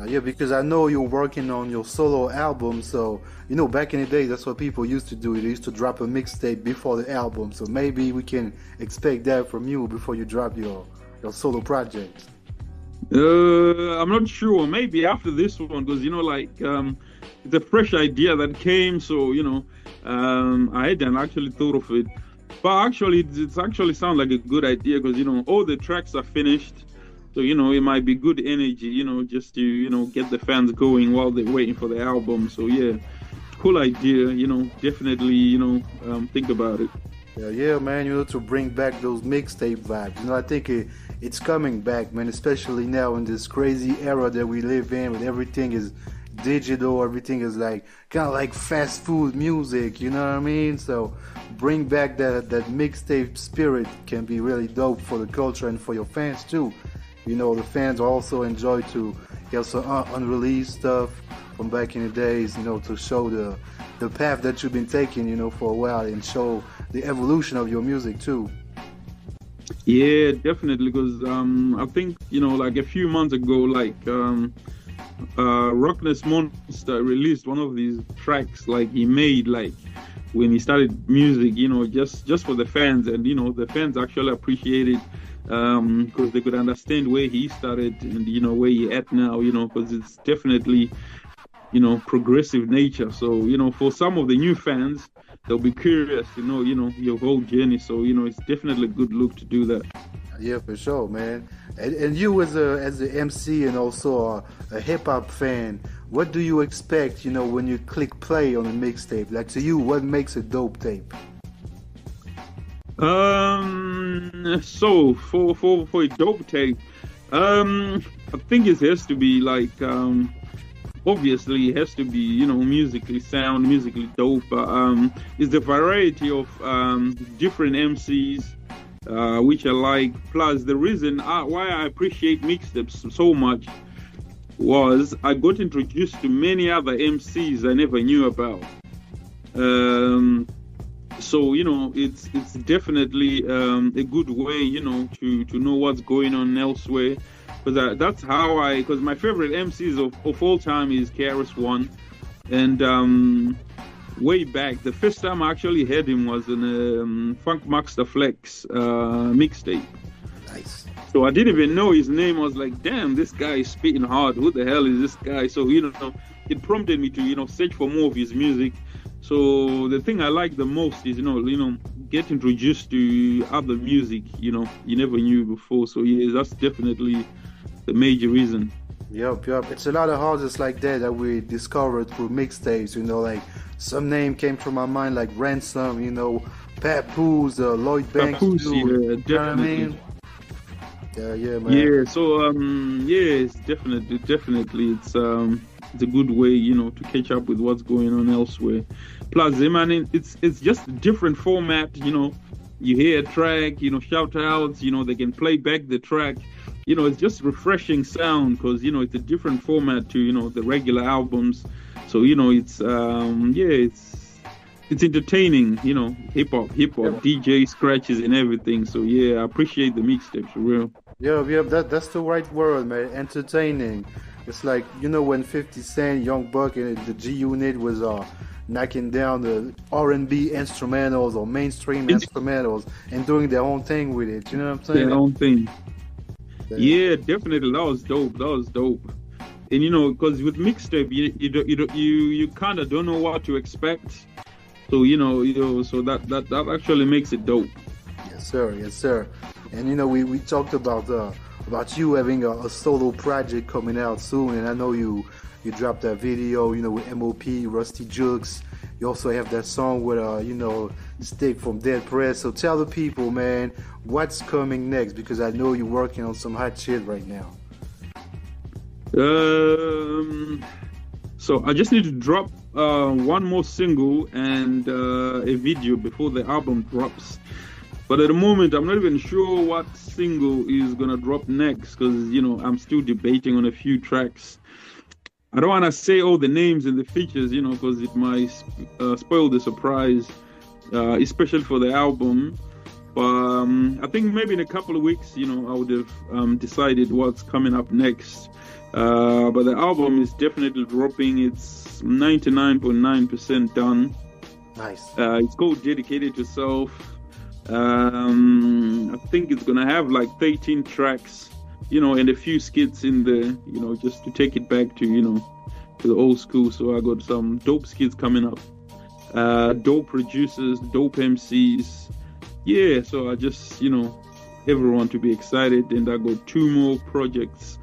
Yeah, because I know you're working on your solo album. So, you know, back in the day, that's what people used to do. They used to drop a mixtape before the album. So maybe we can expect that from you before you drop your solo project. I'm not sure. Maybe after this one, because it's a fresh idea that came. So I hadn't actually thought of it, but actually, it's actually sound like a good idea because all the tracks are finished. So it might be good energy. Just to get the fans going while they're waiting for the album. So yeah, cool idea. Definitely think about it. Yeah, man, to bring back those mixtape vibes. I think it's coming back, man, especially now in this crazy era that we live in, when everything is digital, everything is like kind of like fast food music, you know what I mean? So bring back that mixtape spirit can be really dope for the culture and for your fans too. The fans also enjoy to hear some unreleased stuff from back in the days, to show the path that you've been taking, for a while, and show the evolution of your music too. Yeah, definitely. Because I think like a few months ago, Rockness Monster released one of these tracks he made when he started music. Just for the fans, and the fans actually appreciated because they could understand where he started and where he at now. Because it's definitely progressive nature. So for some of the new fans, they'll be curious to know your whole journey. So it's definitely a good look to do that. Yeah, for sure, man. And you as a MC and also a hip hop fan, what do you expect when you click play on a mixtape? Like, to you, what makes a dope tape? So for a dope tape, I think it has to be obviously it has to be musically sound, musically dope. It's the variety of different MCs which I like. Plus the reason why I appreciate mixtapes so much was I got introduced to many other MCs I never knew about. So it's definitely a good way to know what's going on elsewhere. Because that's how because my favorite MCs of all time is KRS-One, and way back, the first time I actually heard him was in a Funk Master Flex mixtape. Nice. So I didn't even know his name. I was like, damn, this guy is spitting hard. Who the hell is this guy? So it prompted me to search for more of his music. So the thing I like the most is get introduced to other music you never knew before. So yeah, that's definitely the major reason. Yep. It's a lot of artists like that we discovered through mixtapes. Like some name came to my mind, like Ransom. Papoose, Lloyd Banks. Papoose, yeah, definitely. You know what I mean? Yeah, man. Yeah. So it's definitely it's a good way to catch up with what's going on elsewhere. Plus, man, it's just a different format. You hear a track, shout outs, they can play back the track. It's just refreshing sound because it's a different format to the regular albums. So it's entertaining. Hip hop, DJ scratches and everything. So yeah, I appreciate the mixtapes for real. Yeah, that's the right word, man. Entertaining. It's like when 50 Cent, Young Buck, and the G Unit was knocking down the R&B instrumentals or mainstream instrumentals and doing their own thing with it. You know what I'm saying? Their own thing. Yeah, definitely. That was dope. And because with mixtape, you kind of don't know what to expect. So so that actually makes it dope. Yes, sir. And we talked about you having a solo project coming out soon, and I know you dropped that video, with MOP, Rusty Jukes. You also have that song with Stick from Dead Press. So tell the people, man, what's coming next, because I know you're working on some hot shit right now. So I just need to drop one more single and a video before the album drops. But at the moment, I'm not even sure what single is gonna drop next, because I'm still debating on a few tracks. I don't want to say all the names and the features, because it might spoil the surprise, especially for the album. But I think maybe in a couple of weeks, I would have decided what's coming up next. But the album is definitely dropping. It's 99.9% done. Nice. It's called Dedicated to Self. I think it's gonna have like 13 tracks. and a few skits in there, just to take it back to, to the old school. So I got some dope skits coming up, dope producers, dope MCs. Yeah, so I just, everyone to be excited. And I got 2 more projects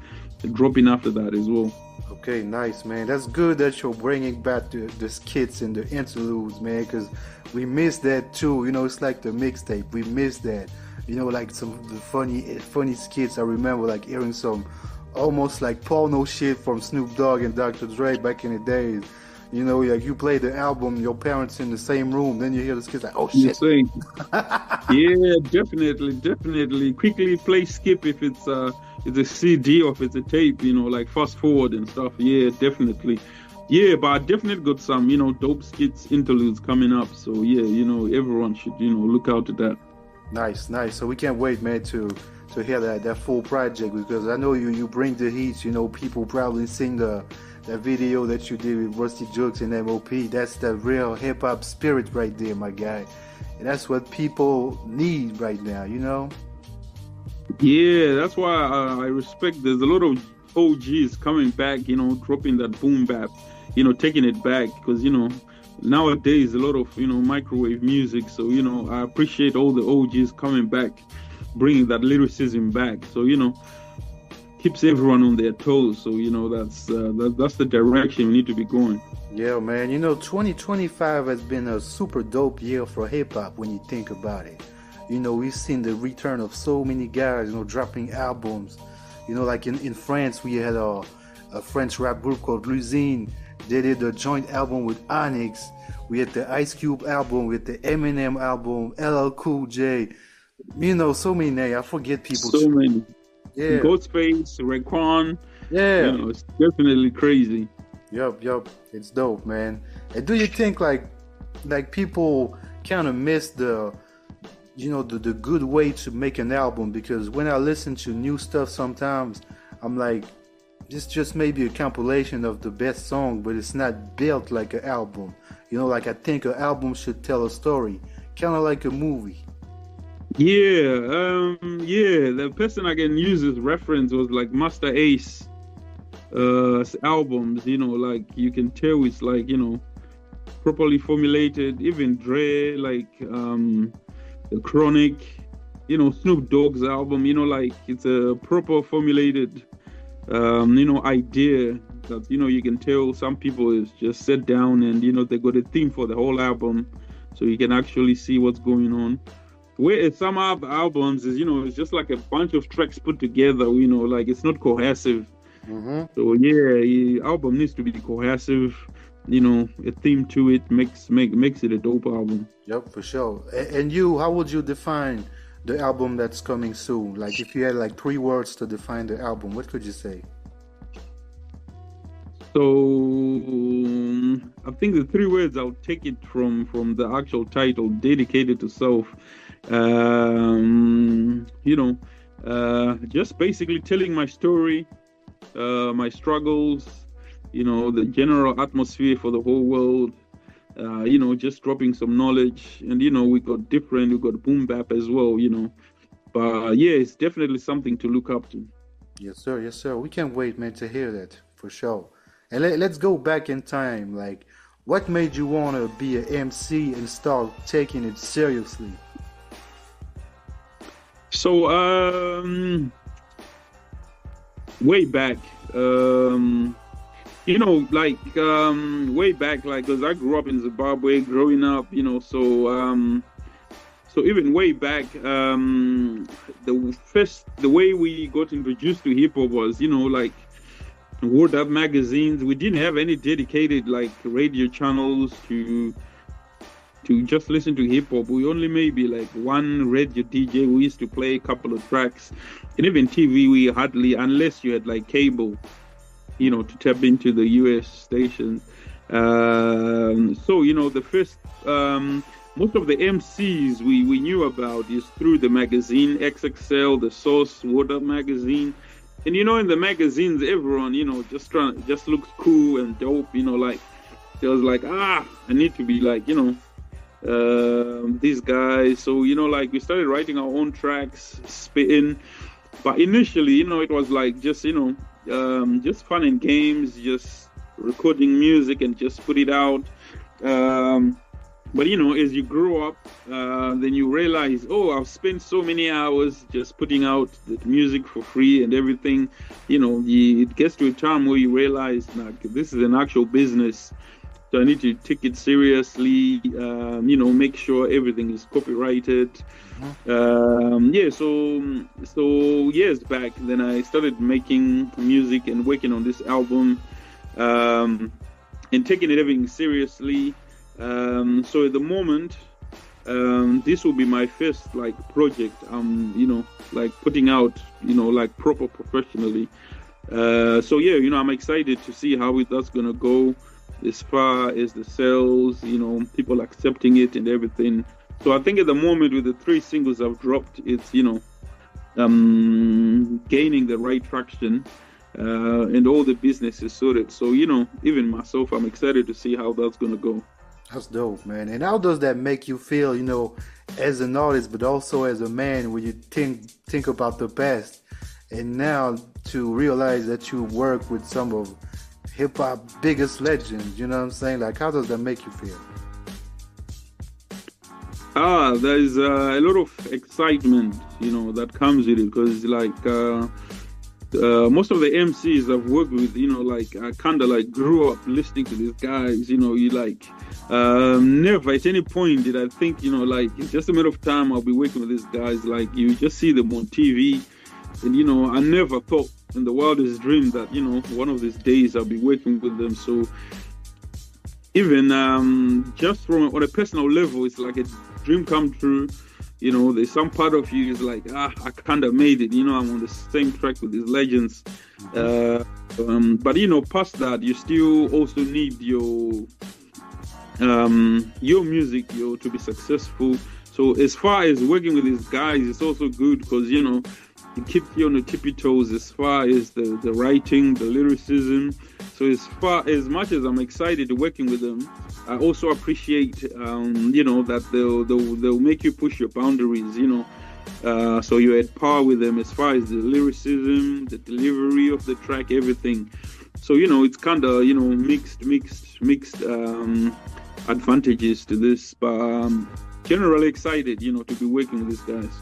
dropping after that as well. Okay, nice, man. That's good that you're bringing back the skits and the interludes, man, because we missed that too. It's like the mixtape. We missed that. Like some of the funny skits. I remember like hearing some almost like porno shit from Snoop Dogg and Dr. Dre back in the days. Like you play the album, your parents in the same room, then you hear the skits like, oh shit. Yeah, definitely. Quickly play skip if it's a CD or if it's a tape, like fast forward and stuff. Yeah, definitely. Yeah, but I definitely got some, dope skits, interludes coming up. So yeah, everyone should, look out to that. Nice. So we can't wait, man, to hear that full project, because I know you bring the heat. People probably sing that video that you did with Rusty Jukes and MOP. That's the real hip hop spirit right there, my guy. And that's what people need right now, Yeah, that's why I respect. There's a lot of OGs coming back, dropping that boom bap, taking it back, because nowadays a lot of microwave music. So I appreciate all the OGs coming back, bringing that lyricism back. So keeps everyone on their toes. So that's the direction we need to be going. Yeah, man. 2025 has been a super dope year for hip hop when you think about it. We've seen the return of so many guys, dropping albums. Like in France, we had a French rap group called L'Usine. They did a joint album with Onyx. We had the Ice Cube album, with the Eminem album, LL Cool J. So many names. I forget people. So many. Yeah. Ghostface, Raekwon. Yeah. It's definitely crazy. Yup. It's dope, man. And do you think like people kind of miss the good way to make an album? Because when I listen to new stuff sometimes, I'm like, this just maybe a compilation of the best song, but it's not built like an album. Like I think an album should tell a story, kind of like a movie. Yeah, the person I can use as reference was like Master Ace albums, like you can tell it's like, properly formulated. Even Dre, like the Chronic, Snoop Dogg's album, like it's a proper formulated idea that, you can tell some people is just sit down and, they got a theme for the whole album, so you can actually see what's going on. Where some albums is, it's just like a bunch of tracks put together, like it's not cohesive. Mm-hmm. So yeah, album needs to be cohesive, a theme to it makes it a dope album. Yep, for sure. And you, how would you define the album that's coming soon? Like if you had like 3 words to define the album, what could you say? So I think the 3 words, I'll take it from the actual title, Dedicated to Self. Just basically telling my story, my struggles, the general atmosphere for the whole world, just dropping some knowledge. And, we got boom bap as well, but yeah, it's definitely something to look up to. Yes, sir. We can't wait, man, to hear that for sure. And let's go back in time. Like, what made you want to be an MC and start taking it seriously? So, way back, way back, like, because I grew up in Zimbabwe growing up, so even way back, the way we got introduced to hip hop was, like, Word Up magazines. We didn't have any dedicated, like, radio channels to just listen to hip hop. We only maybe like one radio DJ who used to play a couple of tracks, and even TV we hardly, unless you had like cable, to tap into the US stations. So the first most of the MCs we knew about is through the magazine XXL, the Source, Word Up magazine. And in the magazines, everyone just looks cool and dope. Like it was like, I need to be like these guys. So like we started writing our own tracks, spitting. But initially, it was like just just fun and games, just recording music and just put it out. But as you grow up, then you realize, I've spent so many hours just putting out the music for free and everything. It gets to a time where you realize, this is an actual business. So I need to take it seriously, make sure everything is copyrighted. So years back, then I started making music and working on this album, and taking everything seriously. So at the moment, this will be my first project. Putting out, proper professionally. I'm excited to see how that's gonna go. As far as the sales, people accepting it and everything. So I think at the moment with the 3 singles I've dropped, it's, gaining the right traction, and all the business is sorted. So, even myself, I'm excited to see how that's going to go. That's dope, man. And how does that make you feel, as an artist, but also as a man, when you think about the past and now to realize that you work with some of hip-hop biggest legends, you know what I'm saying? Like, how does that make you feel? There's a lot of excitement, that comes with it, because most of the MCs I've worked with, I kind of grew up listening to these guys, never at any point did I think, it's just a matter of time I'll be working with these guys. You just see them on TV, and I never thought in the wildest dream that one of these days I'll be working with them. So even just from on a personal level, it's like a dream come true. There's some part of you is like, I kind of made it. I'm on the same track with these legends. But past that, you still also need your music to be successful. So as far as working with these guys, it's also good because it keeps you on the tippy toes as far as the writing, the lyricism. So as much as I'm excited to working with them, I also appreciate, that they'll make you push your boundaries, so you're at par with them as far as the lyricism, the delivery of the track, everything. So, it's kind of, mixed advantages to this, but generally excited, to be working with these guys.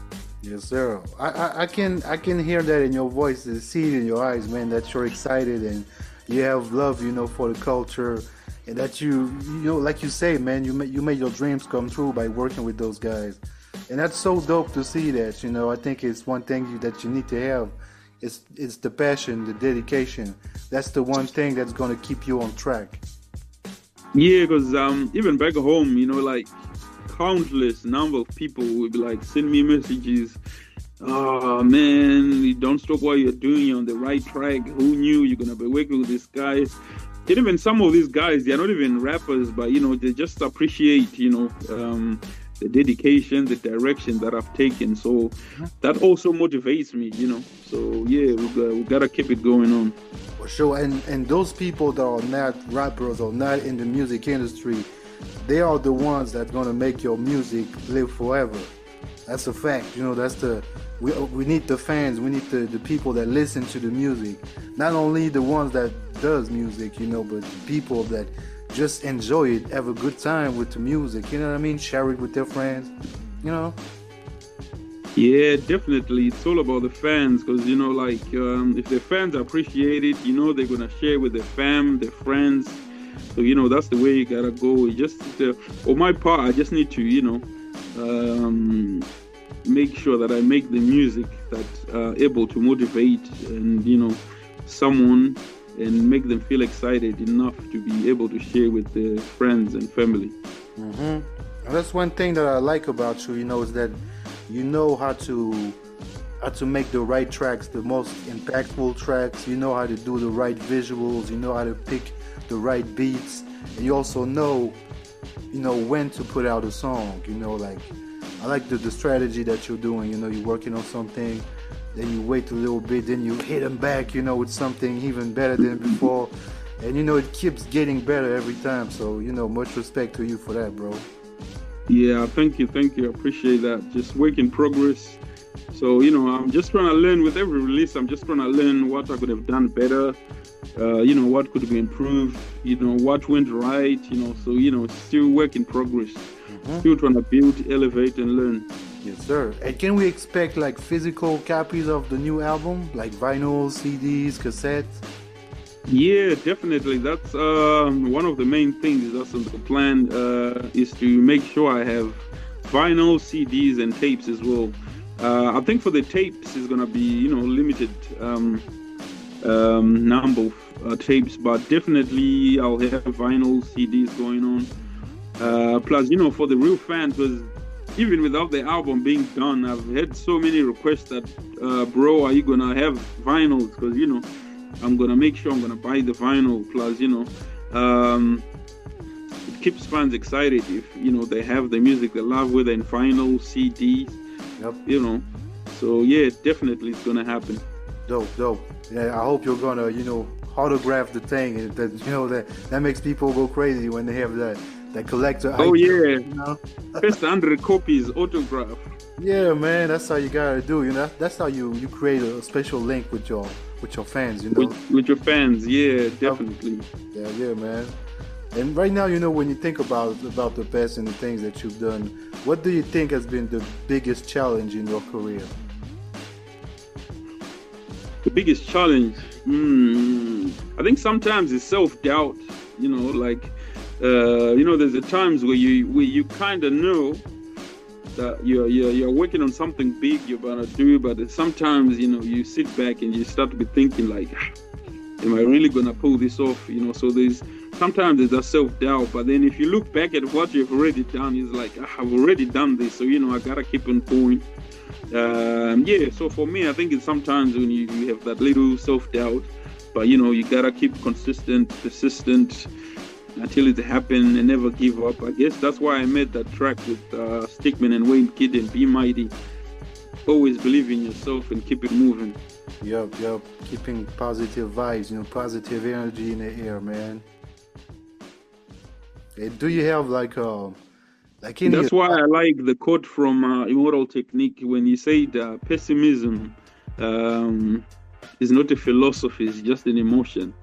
Yes, sir. I can hear that in your voice, see it in your eyes, man, that you're excited and you have love, for the culture, and that you like you say, man, you made your dreams come true by working with those guys, and that's so dope to see that. I think it's one thing that you need to have. It's the passion, the dedication. That's the one thing that's gonna keep you on track. Yeah, because even back home, countless number of people would be send me messages. Oh man, you don't stop what you're doing. You're on the right track. Who knew you're gonna be working with these guys? And even some of these guys, they're not even rappers, but they just appreciate the dedication, the direction that I've taken. So that also motivates me. So yeah, we gotta keep it going on. For sure. And those people that are not rappers or not in the music industry, they are the ones that gonna make your music live forever. That's a fact. We need the fans. We need the people that listen to the music. Not only the ones that does music, but the people that just enjoy it, have a good time with the music. You know what I mean? Share it with their friends. Yeah, definitely. It's all about the fans, because if the fans appreciate it, they're gonna share with their fam, their friends. So that's the way you gotta go. On my part, I just need to make sure that I make the music that's able to motivate and someone, and make them feel excited enough to be able to share with their friends and family. Mm-hmm. And that's one thing that I like about you, is that you know how to make the right tracks, the most impactful tracks. You know how to do the right visuals. You know how to pick the right beats, and you also know when to put out a song. I like the strategy that you're doing. You're working on something, then you wait a little bit, then you hit them back, with something even better than before, and it keeps getting better every time. So much respect to you for that, bro. Yeah, thank you. I appreciate that. Just work in progress, So, you know, I'm just trying to learn with every release. I'm just trying to learn what I could have done better. You know, what could be improved, you know, what went right, you know. So, you know, it's still work in progress. Still trying to build, elevate, and learn. Yes, sir. And can we expect like physical copies of the new album, like vinyl, CDs, cassettes? Yeah, definitely. That's one of the main things. That's the plan is to make sure I have vinyl, CDs, and tapes as well. I think for the tapes, it's gonna be, you know, limited number of tapes, but definitely I'll have vinyl, CDs going on. Plus, you know, for the real fans, because even without the album being done, I've had so many requests that, bro, are you gonna have vinyls? Because, you know, I'm gonna make sure I'm gonna buy the vinyl. Plus, you know, it keeps fans excited if, you know, they have the music they love, whether in vinyl, CDs. Yep. You know, so yeah, definitely it's gonna happen. Dope. Yeah, I hope you're gonna, you know, autograph the thing, and that, you know, that makes people go crazy when they have that collector. Oh item, yeah, you know? first 100 copies autograph. Yeah, man, that's how you gotta do. You know, that's how you create a special link with your fans. You know, with your fans. Yeah, definitely. Yeah, man. And right now, you know, when you think about the best and the things that you've done, what do you think has been the biggest challenge in your career? The biggest challenge, I think sometimes it's self-doubt. You know, like, you know, there's times where you kind of know that you're working on something big you're gonna do, but sometimes, you know, you sit back and you start to be thinking like, am I really gonna pull this off? You know, so sometimes there's a self-doubt, but then if you look back at what you've already done, it's like, I've already done this, so, you know, I gotta keep on going. Yeah, so for me, I think it's sometimes when you have that little self-doubt, but, you know, you gotta keep consistent, persistent until it happens and never give up. I guess that's why I made that track with Stickman and Wayne Kid and Be Mighty. Always believe in yourself and keep it moving. Yup. Keeping positive vibes, you know, positive energy in the air, man. Do you have like any... That's why I like the quote from Immortal Technique when he said pessimism is not a philosophy, it's just an emotion.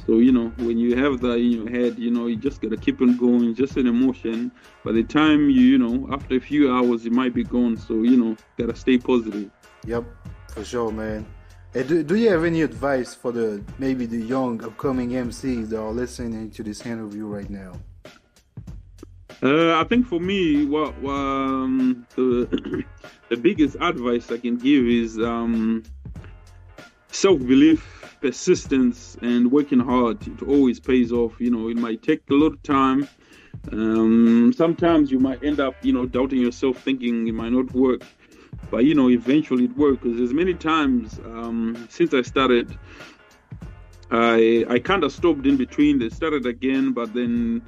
So, you know, when you have that in your head, you know, you just gotta keep on going, just an emotion. By the time you know, after a few hours, it might be gone. So, you know, gotta stay positive. Yep, for sure, man. Hey, do you have any advice for maybe the young upcoming MCs that are listening to this interview right now? I think for me, the biggest advice I can give is self-belief, persistence, and working hard. It always pays off. You know, it might take a lot of time. Sometimes you might end up, you know, doubting yourself, thinking it might not work. But, you know, eventually it works. Because there's many times since I started, I kind of stopped in between. They started again, but then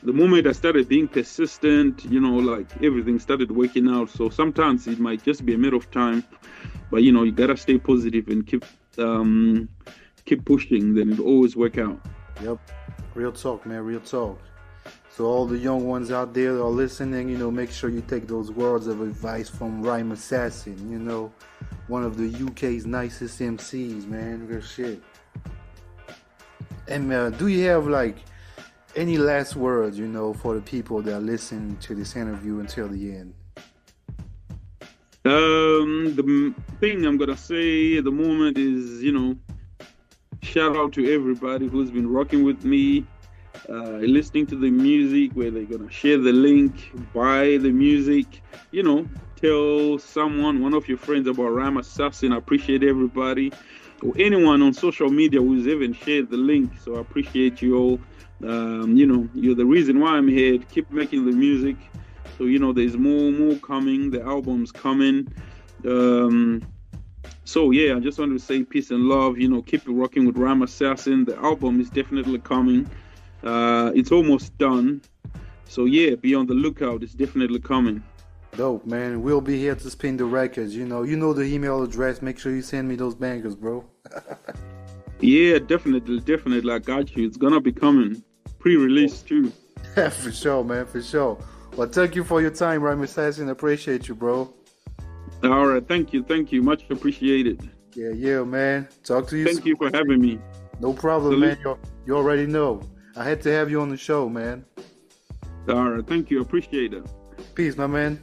the moment I started being persistent, you know, like everything started working out. So sometimes it might just be a matter of time, but, you know, you gotta stay positive and keep pushing. Then it'll always work out. Yep, real talk, man, real talk. So all the young ones out there that are listening, you know, make sure you take those words of advice from Rhyme Assassin. You know, one of the UK's nicest MCs, man. Real shit. And do you have like any last words, you know, for the people that are listening to this interview until the end? The thing I'm gonna say at the moment is, you know, shout out to everybody who's been rocking with me, listening to the music, where they're gonna share the link, buy the music, you know, tell one of your friends about Rhyme Assassin. I appreciate everybody, or anyone on social media who's even shared the link. So I appreciate you all. You know, you're the reason why I'm here. Keep making the music. So, you know, there's more coming. The album's coming. So yeah, I just want to say peace and love. You know, keep rocking with Rhyme Assassin. The album is definitely coming. It's almost done. So yeah, be on the lookout. It's definitely coming. Dope, man. We'll be here to spin the records. You know the email address. Make sure you send me those bangers, bro. Yeah, definitely. I got you. It's gonna be coming. Pre-release too. For sure, man. For sure. Well, thank you for your time, Rhyme Assassin. Appreciate you, bro. All right, thank you, much appreciated. Yeah, man. Talk to you. Thank you for having me. No problem, man. You already know. I had to have you on the show, man. All right, thank you, appreciate it. Peace, my man.